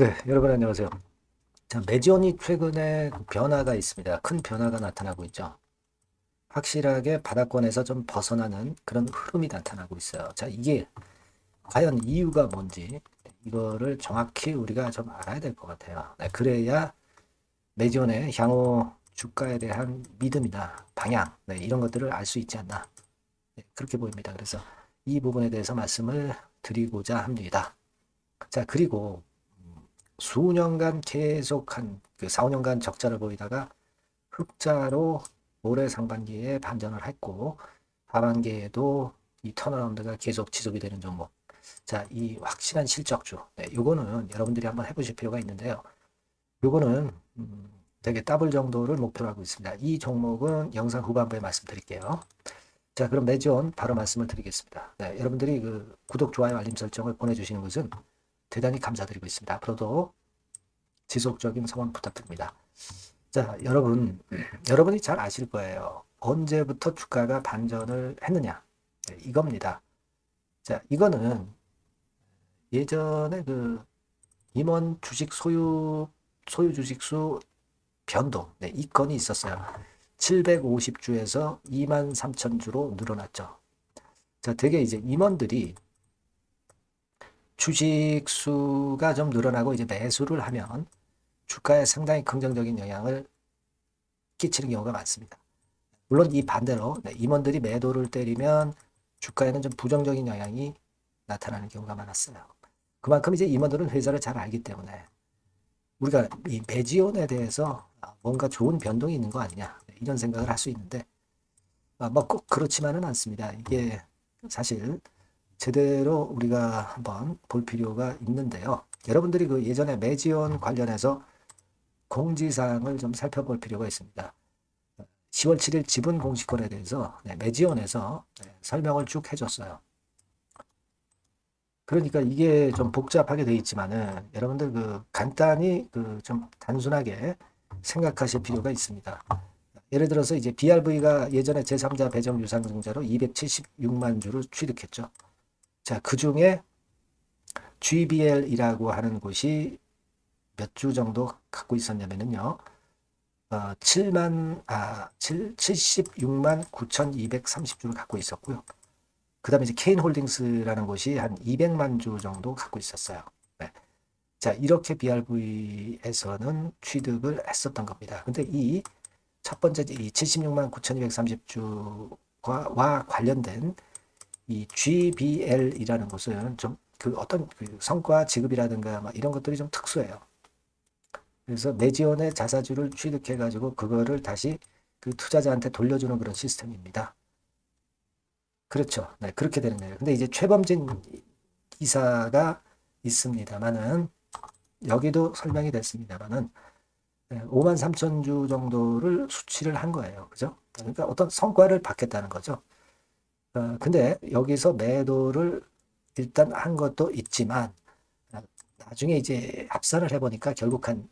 네, 여러분 안녕하세요. 자, 메지온이 최근에 변화가 있습니다. 큰 변화가 나타나고 있죠. 확실하게 바닥권에서 좀 벗어나는 그런 흐름이 나타나고 있어요. 자, 이게 과연 이유가 뭔지 이거를 정확히 우리가 좀 알아야 될 것 같아요. 네, 그래야 메지온의 향후 주가에 대한 믿음이나 방향, 네, 이런 것들을 알 수 있지 않나. 네, 그렇게 보입니다. 그래서 이 부분에 대해서 말씀을 드리고자 합니다. 자, 그리고 수년간 계속한 그 4, 5년간 적자를 보이다가 흑자로 올해 상반기에 반전을 했고 하반기에도 이 턴어라운드가 계속 지속이 되는 종목. 자, 이 확실한 실적주. 네, 요거는 여러분들이 한번 해보실 필요가 있는데요. 요거는 되게 더블 정도를 목표로 하고 있습니다. 이 종목은 영상 후반부에 말씀드릴게요. 자, 그럼 매지온 바로 말씀을 드리겠습니다. 네, 여러분들이 그 구독, 좋아요, 알림 설정을 보내주시는 것은 대단히 감사드리고 있습니다. 앞으로도 지속적인 성원 부탁드립니다. 자, 여러분이 잘 아실 거예요. 언제부터 주가가 반전을 했느냐? 네, 이겁니다. 자, 이거는 예전에 그 임원 주식 소유 주식수 변동, 네, 이 건이 있었어요. 750주에서 2만 3천 주로 늘어났죠. 자, 되게 이제 임원들이 주식 수가 좀 늘어나고 이제 매수를 하면 주가에 상당히 긍정적인 영향을 끼치는 경우가 많습니다. 물론 이 반대로 네, 임원들이 매도를 때리면 주가에는 좀 부정적인 영향이 나타나는 경우가 많았어요. 그만큼 이제 임원들은 회사를 잘 알기 때문에 우리가 이 매지온에 대해서 뭔가 좋은 변동이 있는 거 아니냐 이런 생각을 할 수 있는데 뭐 꼭 그렇지만은 않습니다. 이게 사실 제대로 우리가 한번 볼 필요가 있는데요. 여러분들이 그 예전에 매지온 관련해서 공지사항을 좀 살펴볼 필요가 있습니다. 10월 7일 지분 공시권에 대해서 매지원에서 설명을 쭉 해줬어요. 그러니까 이게 좀 복잡하게 돼 있지만은 여러분들 그 간단히 그 좀 단순하게 생각하실 필요가 있습니다. 예를 들어서 이제 BRV가 예전에 제3자 배정 유상증자로 276만 주를 취득했죠. 자, 그 중에 GBL이라고 하는 곳이 몇 주 정도 갖고 있었냐면요. 76만 9,230주를 갖고 있었고요. 그 다음에 이제 케인홀딩스라는 곳이 한 200만 주 정도 갖고 있었어요. 네. 자, 이렇게 BRV에서는 취득을 했었던 겁니다. 근데 이 첫 번째 이 76만 9,230주와 관련된 이 GBL이라는 곳은 좀 그 어떤 그 성과 지급이라든가 막 이런 것들이 좀 특수해요. 그래서 내지원의 자사주를 취득해가지고 그거를 다시 그 투자자한테 돌려주는 그런 시스템입니다. 그렇죠. 네, 그렇게 되는 거예요. 근데 이제 최범진 기사가 있습니다만은 여기도 설명이 됐습니다만은 5만 3천 주 정도를 수취를 한 거예요. 그죠? 그러니까 어떤 성과를 받겠다는 거죠. 근데 여기서 매도를 일단 한 것도 있지만 나중에 이제 합산을 해보니까 결국 한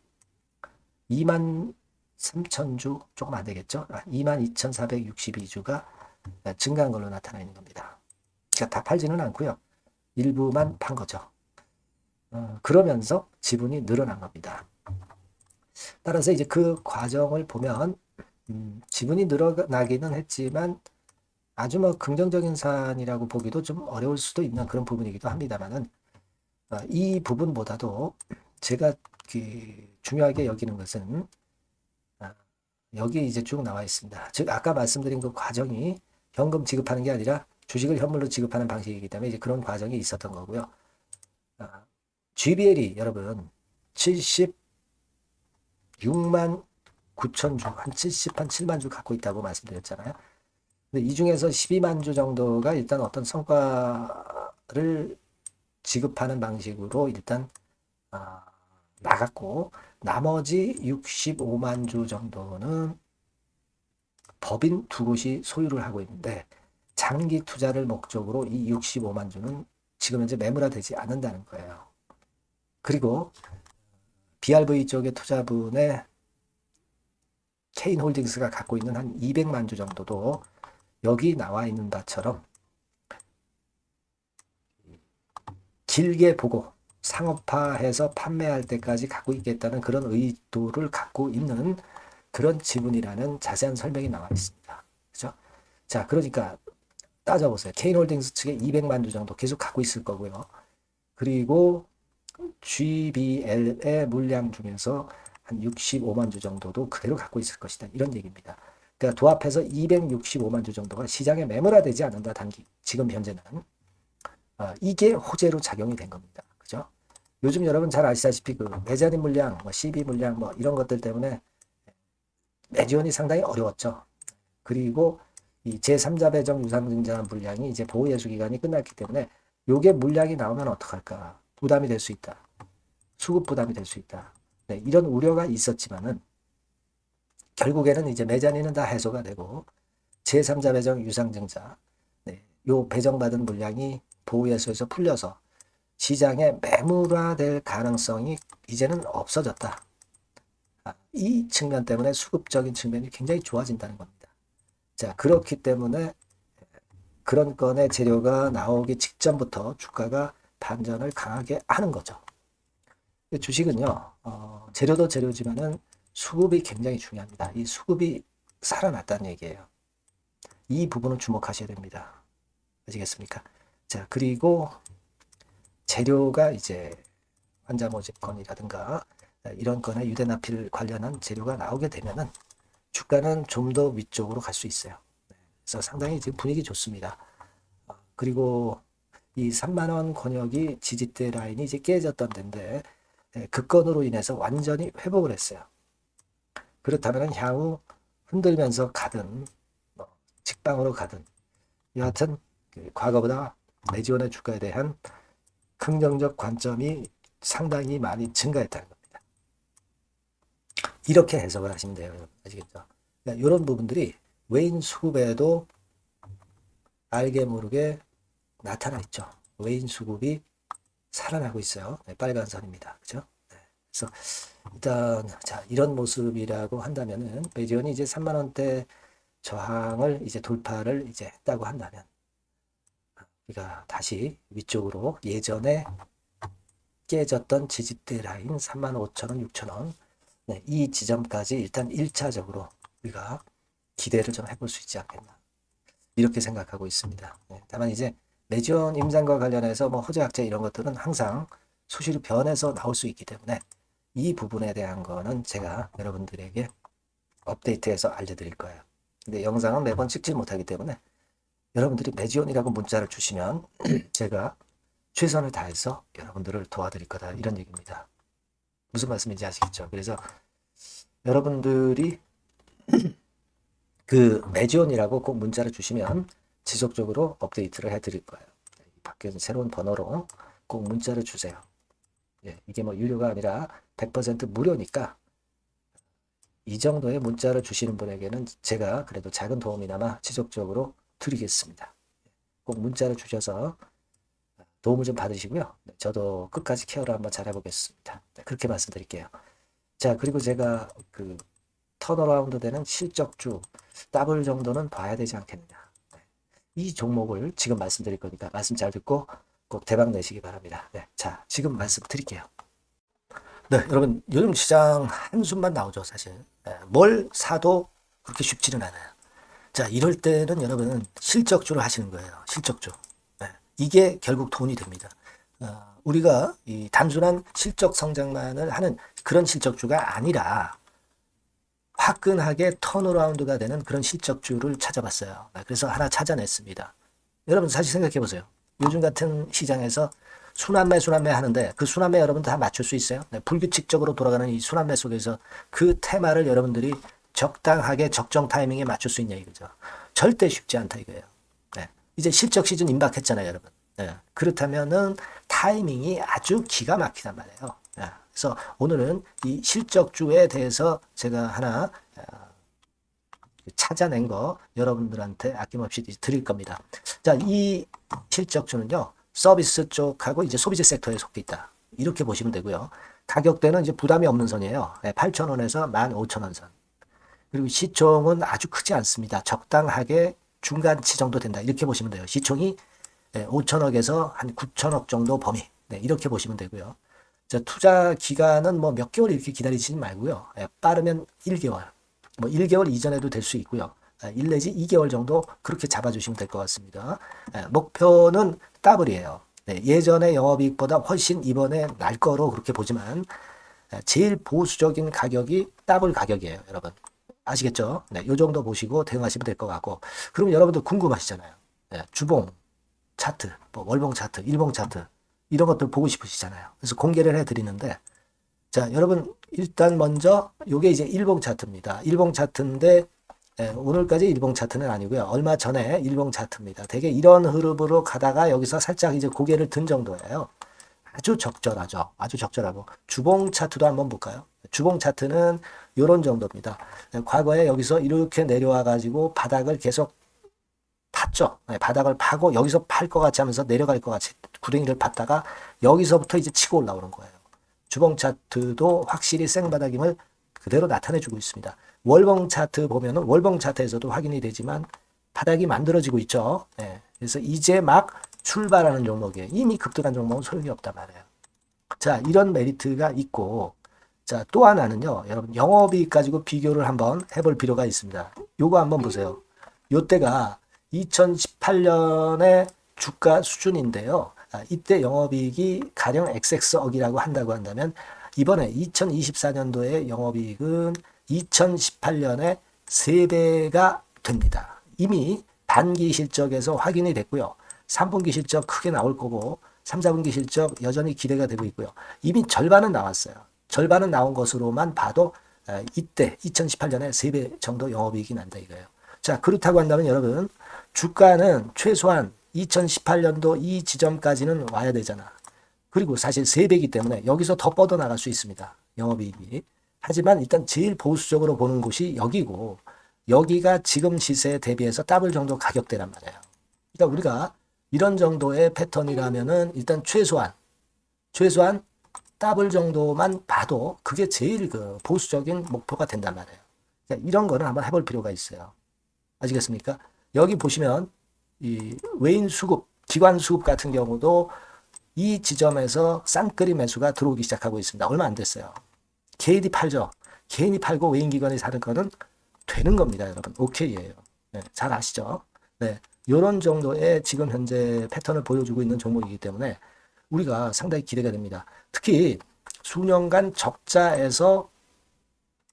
2만 3천 주 조금 안 되겠죠? 2만 2,462주가 증가한 걸로 나타나 있는 겁니다. 그러니까 다 팔지는 않고요. 일부만 판 거죠. 그러면서 지분이 늘어난 겁니다. 따라서 이제 그 과정을 보면 지분이 늘어나기는 했지만 아주 뭐 긍정적인 사안이라고 보기도 좀 어려울 수도 있는 그런 부분이기도 합니다만은 이 부분보다도 제가 그 중요하게 여기는 것은 여기 이제 쭉 나와 있습니다. 즉 아까 말씀드린 그 과정이 현금 지급하는 게 아니라 주식을 현물로 지급하는 방식이기 때문에 이제 그런 과정이 있었던 거고요. GBL이 여러분 76만 9천 주, 한 7만 주 갖고 있다고 말씀드렸잖아요. 근데 이 중에서 12만 주 정도가 일단 어떤 성과를 지급하는 방식으로 일단 나갔고 나머지 65만 주 정도는 법인 두 곳이 소유를 하고 있는데 장기 투자를 목적으로 이 65만 주는 지금 현재 매물화되지 않는다는 거예요. 그리고 BRV 쪽의 투자분의 케인홀딩스가 갖고 있는 한 200만 주 정도도 여기 나와 있는 바처럼 길게 보고 상업화해서 판매할 때까지 갖고 있겠다는 그런 의도를 갖고 있는 그런 지분이라는 자세한 설명이 나와 있습니다. 그죠? 자, 그러니까 따져보세요. 케인홀딩스 측에 200만 주 정도 계속 갖고 있을 거고요. 그리고 GBL의 물량 중에서 한 65만 주 정도도 그대로 갖고 있을 것이다. 이런 얘기입니다. 그러니까 도합해서 265만 주 정도가 시장에 매몰화되지 않는다. 단기 지금 현재는 이게 호재로 작용이 된 겁니다. 그죠? 요즘 여러분 잘 아시다시피 그 메자린 물량, 뭐 CB 물량, 뭐 이런 것들 때문에 매지원이 상당히 어려웠죠. 그리고 이 제3자 배정 유상증자 물량이 이제 보호예수 기간이 끝났기 때문에 요게 물량이 나오면 어떡할까? 부담이 될 수 있다. 수급 부담이 될 수 있다. 네, 이런 우려가 있었지만은 결국에는 이제 메자닌은 다 해소가 되고 제3자 배정 유상증자 네, 요 배정받은 물량이 보호예수에서 풀려서 시장에 매물화될 가능성이 이제는 없어졌다. 이 측면 때문에 수급적인 측면이 굉장히 좋아진다는 겁니다. 자, 그렇기 때문에 그런 건의 재료가 나오기 직전부터 주가가 반전을 강하게 하는 거죠. 주식은요, 재료도 재료지만은 수급이 굉장히 중요합니다. 이 수급이 살아났다는 얘기예요. 이 부분을 주목하셔야 됩니다. 아시겠습니까? 자, 그리고 재료가 이제 환자 모집 건이라든가 이런 건에 유대나필 관련한 재료가 나오게 되면은 주가는 좀 더 위쪽으로 갈 수 있어요. 그래서 상당히 지금 분위기 좋습니다. 그리고 이 3만 원 권역이 지지대 라인이 이제 깨졌던 데인데 그 건으로 인해서 완전히 회복을 했어요. 그렇다면 향후 흔들면서 가든 뭐 직방으로 가든 여하튼 과거보다 매지원의 주가에 대한 긍정적 관점이 상당히 많이 증가했다는 겁니다. 이렇게 해석을 하시면 돼요. 여러분. 아시겠죠? 그러니까 이런 부분들이 외인 수급에도 알게 모르게 나타나 있죠. 외인 수급이 살아나고 있어요. 네, 빨간 선입니다. 그죠? 네. 그래서 일단 자 이런 모습이라고 한다면은 매지원이 이제 3만 원대 저항을 이제 돌파를 이제 했다고 한다면 우리가 다시 위쪽으로 예전에 깨졌던 지지대 라인 35,000원, 6,000원 네, 이 지점까지 일단 1차적으로 우리가 기대를 좀 해볼 수 있지 않겠나 이렇게 생각하고 있습니다. 네, 다만 이제 매지원 임상과 관련해서 뭐 호재학제 이런 것들은 항상 수시로 변해서 나올 수 있기 때문에 이 부분에 대한 거는 제가 여러분들에게 업데이트해서 알려드릴 거예요. 근데 영상은 매번 찍지 못하기 때문에 여러분들이 매지원이라고 문자를 주시면 제가 최선을 다해서 여러분들을 도와드릴 거다 이런 얘기입니다. 무슨 말씀인지 아시겠죠? 그래서 여러분들이 그 매지원이라고 꼭 문자를 주시면 지속적으로 업데이트를 해드릴 거예요. 밖에 새로운 번호로 꼭 문자를 주세요. 예, 이게 뭐 유료가 아니라 100% 무료니까 이 정도의 문자를 주시는 분에게는 제가 그래도 작은 도움이나마 지속적으로 드리겠습니다. 꼭 문자를 주셔서 도움을 좀 받으시고요. 저도 끝까지 케어를 한번 잘해보겠습니다. 그렇게 말씀드릴게요. 자, 그리고 제가 그 턴어라운드 되는 실적주 더블 정도는 봐야 되지 않겠느냐. 이 종목을 지금 말씀드릴 거니까 말씀 잘 듣고 꼭 대박 내시기 바랍니다. 네, 자, 지금 말씀 드릴게요. 네, 여러분 요즘 시장 한숨만 나오죠, 사실. 네, 뭘 사도 그렇게 쉽지는 않아요. 자, 이럴 때는 여러분은 실적주를 하시는 거예요. 실적주. 네, 이게 결국 돈이 됩니다. 우리가 이 단순한 실적 성장만을 하는 그런 실적주가 아니라 화끈하게 턴어라운드가 되는 그런 실적주를 찾아봤어요. 그래서 하나 찾아냈습니다. 여러분 사실 생각해 보세요. 요즘 같은 시장에서 순환매 하는데 그 순환매 여러분 다 맞출 수 있어요? 네, 불규칙적으로 돌아가는 이 순환매 속에서 그 테마를 여러분들이 적당하게 적정 타이밍에 맞출 수 있냐 이거죠. 절대 쉽지 않다 이거예요. 네, 이제 실적 시즌 임박했잖아요, 여러분. 네, 그렇다면은 타이밍이 아주 기가 막히단 말이에요. 네, 그래서 오늘은 이 실적주에 대해서 제가 하나 찾아낸 거 여러분들한테 아낌없이 드릴 겁니다. 자, 이 실적주는요, 서비스 쪽하고 이제 소비재 섹터에 속해 있다. 이렇게 보시면 되고요. 가격대는 이제 부담이 없는 선이에요. 8,000원에서 15,000원 선. 그리고 시총은 아주 크지 않습니다. 적당하게 중간치 정도 된다. 이렇게 보시면 돼요. 시총이 5천억에서 한 9천억 정도 범위. 네, 이렇게 보시면 되고요. 자, 투자 기간은 뭐 몇 개월 이렇게 기다리지 말고요. 빠르면 1개월, 뭐 1개월 이전에도 될 수 있고요. 1 내지 2개월 정도 그렇게 잡아주시면 될 것 같습니다. 목표는 더블이에요. 네, 예전의 영업이익보다 훨씬 이번에 날 거로 그렇게 보지만 제일 보수적인 가격이 더블 가격이에요, 여러분. 아시겠죠? 네, 요 정도 보시고 대응하시면 될 것 같고. 그럼 여러분들 궁금하시잖아요. 네, 주봉 차트, 뭐 월봉 차트, 일봉 차트 이런 것들 보고 싶으시잖아요. 그래서 공개를 해드리는데, 자, 여러분 일단 먼저 요게 이제 일봉 차트입니다. 일봉 차트인데 오늘까지 일봉 차트는 아니고요. 얼마 전에 일봉 차트입니다. 되게 이런 흐름으로 가다가 여기서 살짝 이제 고개를 든 정도예요. 아주 적절하죠. 아주 적절하고. 주봉 차트도 한번 볼까요? 주봉 차트는 이런 정도입니다. 과거에 여기서 이렇게 내려와 가지고 바닥을 계속 팠죠. 바닥을 파고 여기서 팔 것 같이 하면서 내려갈 것 같이 구덩이를 팠다가 여기서부터 이제 치고 올라오는 거예요. 주봉 차트도 확실히 생바닥임을 그대로 나타내주고 있습니다. 월봉 차트 보면은 월봉 차트에서도 확인이 되지만 바닥이 만들어지고 있죠. 그래서 이제 막 출발하는 종목이에요. 이미 급등한 종목은 소용이 없단 말이에요. 자, 이런 메리트가 있고, 자, 또 하나는요, 여러분, 영업이익 가지고 비교를 한번 해볼 필요가 있습니다. 요거 한번 보세요. 요때가 2018년의 주가 수준인데요. 이때 영업이익이 가령 XX억이라고 한다고 한다면, 이번에 2024년도의 영업이익은 2018년에 3배가 됩니다. 이미 단기 실적에서 확인이 됐고요. 3분기 실적 크게 나올 거고 3, 4분기 실적 여전히 기대가 되고 있고요. 이미 절반은 나왔어요. 절반은 나온 것으로만 봐도 이때 2018년에 3배 정도 영업이익이 난다 이거예요. 자, 그렇다고 한다면 여러분 주가는 최소한 2018년도 이 지점까지는 와야 되잖아. 그리고 사실 3배이기 때문에 여기서 더 뻗어나갈 수 있습니다. 영업이익이. 하지만 일단 제일 보수적으로 보는 곳이 여기고 여기가 지금 시세에 대비해서 더블 정도 가격대란 말이에요. 그러니까 우리가 이런 정도의 패턴이라면은 일단 최소한 더블 정도만 봐도 그게 제일 그 보수적인 목표가 된단 말이에요. 그러니까 이런 거는 한번 해볼 필요가 있어요. 아시겠습니까? 여기 보시면 이 외인 수급, 기관 수급 같은 경우도 이 지점에서 쌍끌이 매수가 들어오기 시작하고 있습니다. 얼마 안 됐어요. 개인이 팔죠. 개인이 팔고 외인기관이 사는 거는 되는 겁니다, 여러분. 오케이예요. 네, 잘 아시죠? 네, 이런 정도의 지금 현재 패턴을 보여주고 있는 종목이기 때문에 우리가 상당히 기대가 됩니다. 특히 수년간 적자에서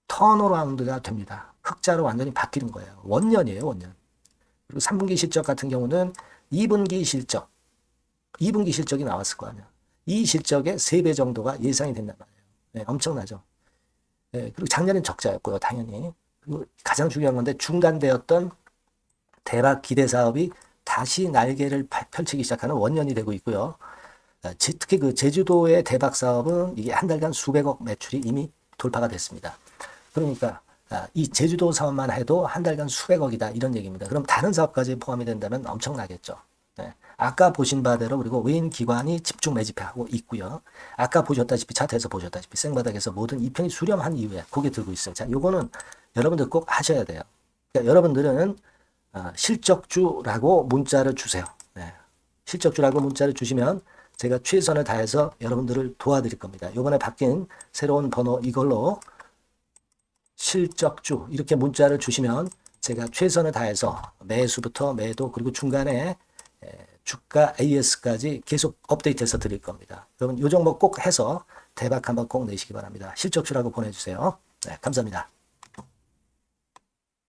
턴어라운드가 됩니다. 흑자로 완전히 바뀌는 거예요. 원년이에요, 원년. 그리고 3분기 실적 같은 경우는 2분기 실적이 나왔을 거 아니야. 이 실적의 3배 정도가 예상이 된단 말이에요. 네, 엄청나죠. 네, 그리고 작년엔 적자였고요, 당연히. 그리고 가장 중요한 건데 중단되었던 대박 기대 사업이 다시 날개를 펼치기 시작하는 원년이 되고 있고요. 특히 그 제주도의 대박 사업은 이게 한 달간 수백억 매출이 이미 돌파가 됐습니다. 그러니까 이 제주도 사업만 해도 한 달간 수백억이다 이런 얘기입니다. 그럼 다른 사업까지 포함이 된다면 엄청나겠죠. 네. 아까 보신 바대로 그리고 외인 기관이 집중 매집하고 있고요. 아까 보셨다시피 차트에서 보셨다시피 생바닥에서 모든 이평이 수렴한 이후에 고개 들고 있어요. 자, 요거는 여러분들 꼭 하셔야 돼요. 그러니까 여러분들은 실적주라고 문자를 주세요. 네. 실적주라고 문자를 주시면 제가 최선을 다해서 여러분들을 도와드릴 겁니다. 요번에 바뀐 새로운 번호 이걸로 실적주 이렇게 문자를 주시면 제가 최선을 다해서 매수부터 매도 그리고 중간에 주가 AS까지 계속 업데이트해서 드릴 겁니다. 여러분 요 종목 꼭 해서 대박 한번 꼭 내시기 바랍니다. 실적주라고 보내주세요. 네, 감사합니다.